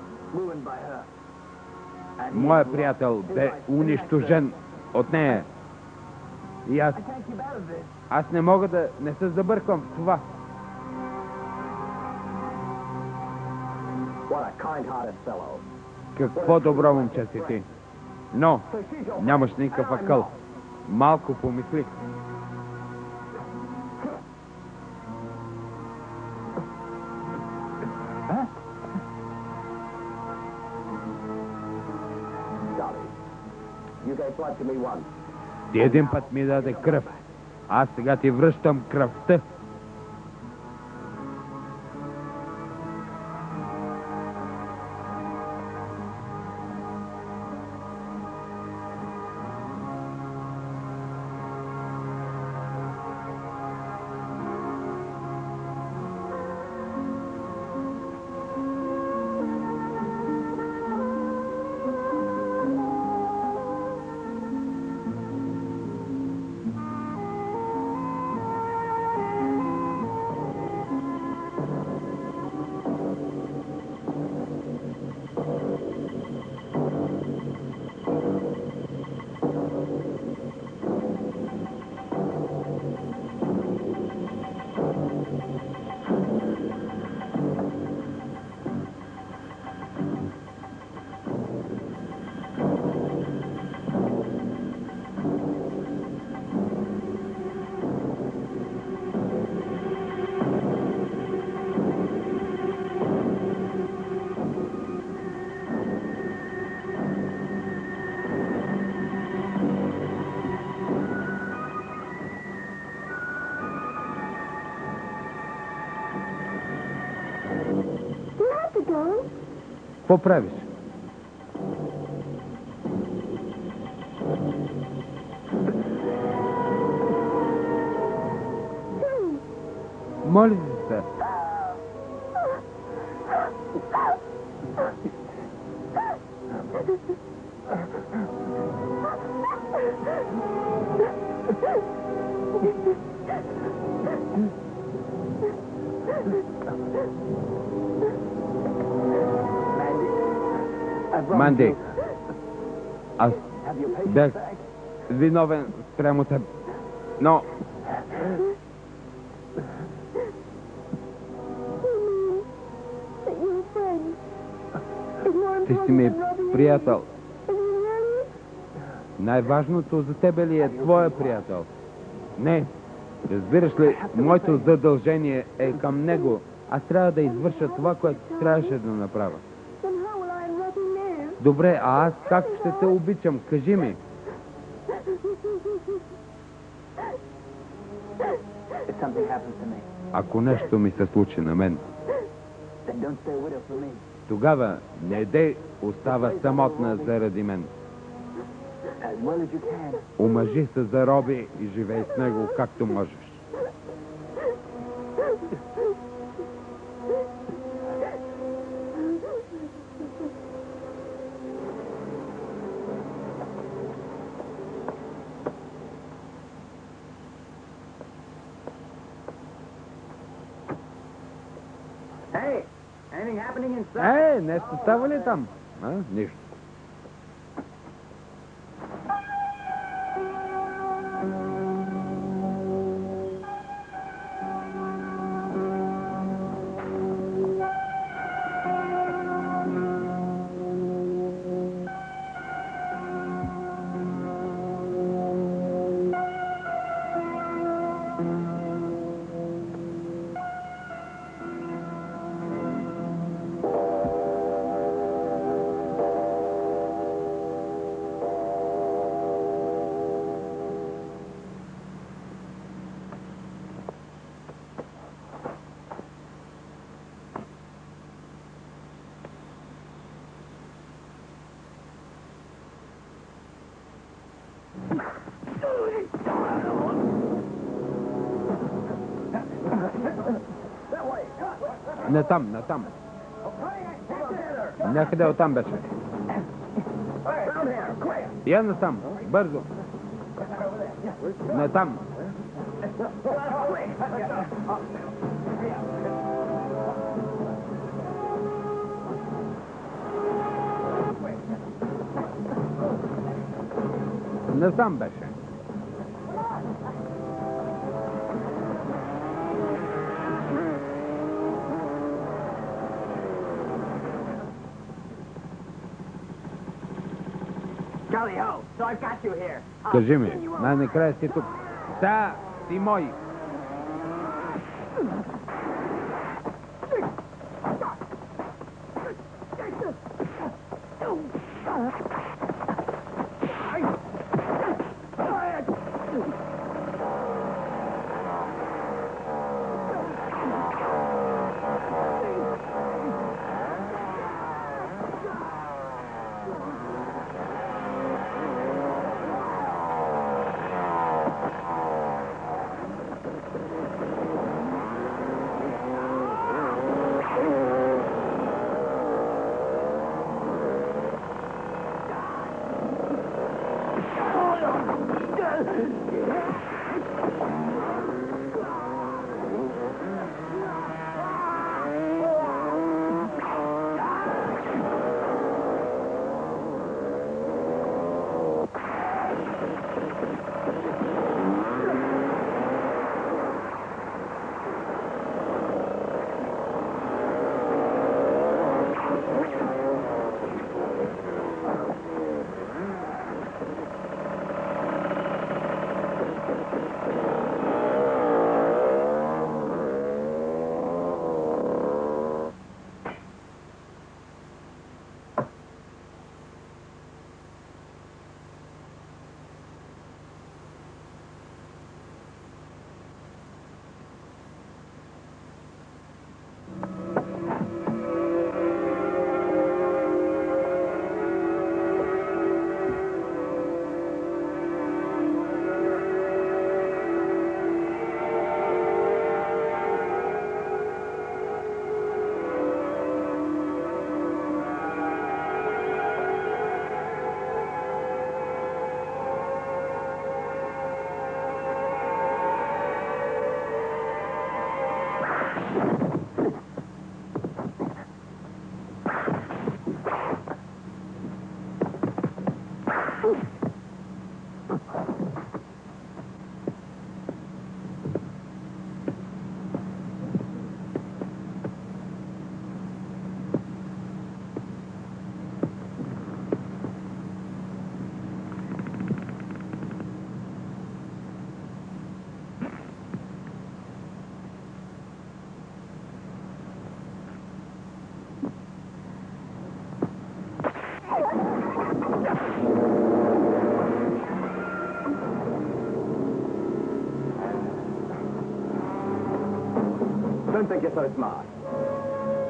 моят приятел бе унищожен от нея. И аз не мога да не се забърквам в това. Какво добро момче си ти. Но нямаш никакъв акъл. Малко помисли. Ти един път ми даде кръв. Аз сега ти връщам кръвта. Какво правиш? Моля се. Манди, аз бях виновен спрямо теб, но... Ти си ми приятел. Най-важното за тебе ли е твоя приятел? Не. Разбираш ли, моето задължение е към него. Аз трябва да извърша това, което трябваше да направя. Добре, а аз как ще те обичам? Кажи ми. Ако нещо ми се случи на мен, тогава не дей остава самотна заради мен. Омъжи се за Роби и живей с него както можеш. Нещо става ли там? Нищо. Натам, натам. Някъде оттам беше. Я натам, бързо. Натам. Насам беше. Кажи ми, най-накрая си тук. Да, си мой.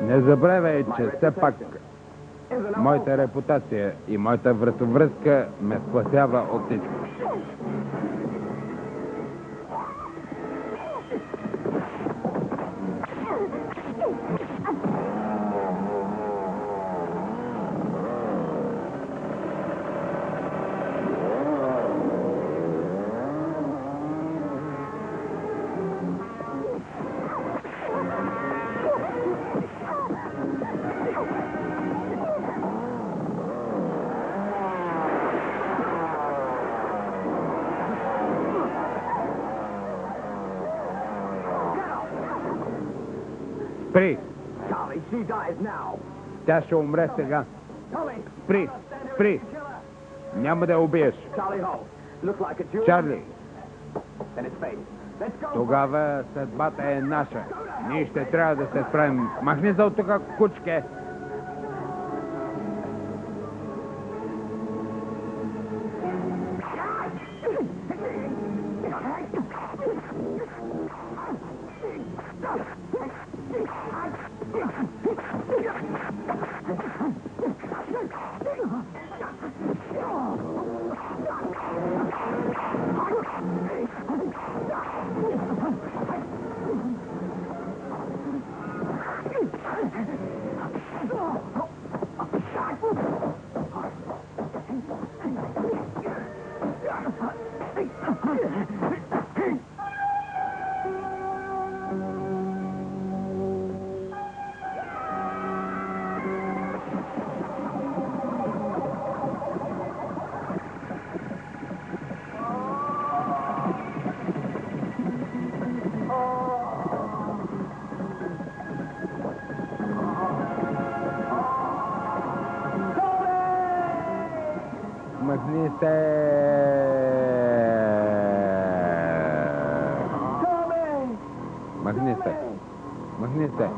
Не забравяй, че все пак моята репутация и моята вратовръзка ме спасява от всичко. Спри! Тя ще умре сега. Спри! Спри! Няма да я убиеш. Чарли! Тогава съдбата е наша. Ние ще трябва да се справим. Махни за от тук, кучке! се! Махни се! Махни се!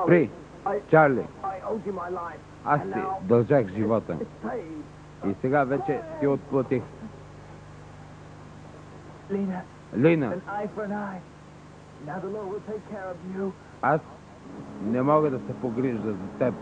Спри! Чарли! Аз ти дължах живота. И сега вече ти отплатих. Лина! Аз не мога да се погрижа за теб.